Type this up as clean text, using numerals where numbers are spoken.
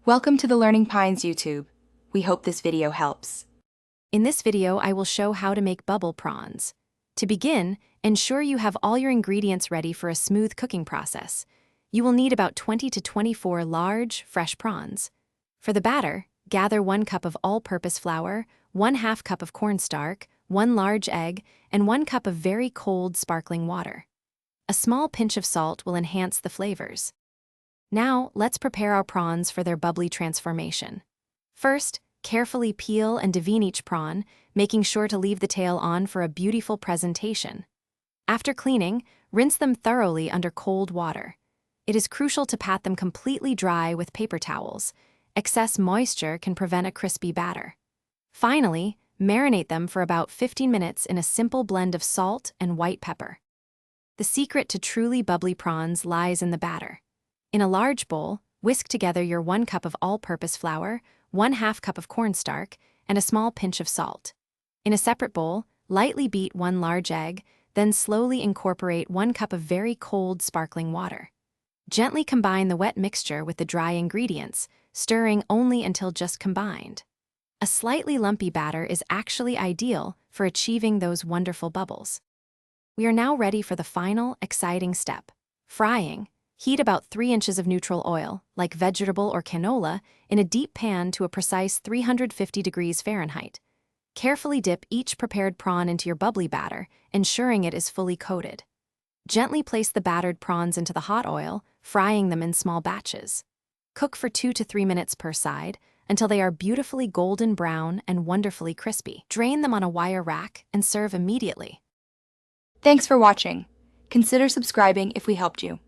Welcome to the Learning Pines YouTube. We hope this video helps. In this video, I will show how to make bubble prawns. To begin, ensure you have all your ingredients ready for a smooth cooking process. You will need about 20 to 24 large, fresh prawns. For the batter, gather 1 cup of all-purpose flour, 1/2 cup of cornstarch, 1 large egg, and 1 cup of very cold, sparkling water. A small pinch of salt will enhance the flavors. Now, let's prepare our prawns for their bubbly transformation. First, carefully peel and devene each prawn, making sure to leave the tail on for a beautiful presentation. After cleaning, rinse them thoroughly under cold water. It is crucial to pat them completely dry with paper towels. Excess moisture can prevent a crispy batter. Finally, marinate them for about 15 minutes in a simple blend of salt and white pepper. The secret to truly bubbly prawns lies in the batter. In a large bowl, whisk together your 1 cup of all-purpose flour, 1/2 cup of cornstarch, and a small pinch of salt. In a separate bowl, lightly beat 1 large egg, then slowly incorporate 1 cup of very cold, sparkling water. Gently combine the wet mixture with the dry ingredients, stirring only until just combined. A slightly lumpy batter is actually ideal for achieving those wonderful bubbles. We are now ready for the final, exciting step: frying. Heat about 3 inches of neutral oil, like vegetable or canola, in a deep pan to a precise 350 degrees Fahrenheit. Carefully dip each prepared prawn into your bubbly batter, ensuring it is fully coated. Gently place the battered prawns into the hot oil, frying them in small batches. Cook for 2 to 3 minutes per side until they are beautifully golden brown and wonderfully crispy. Drain them on a wire rack and serve immediately. Thanks for watching. Consider subscribing if we helped you.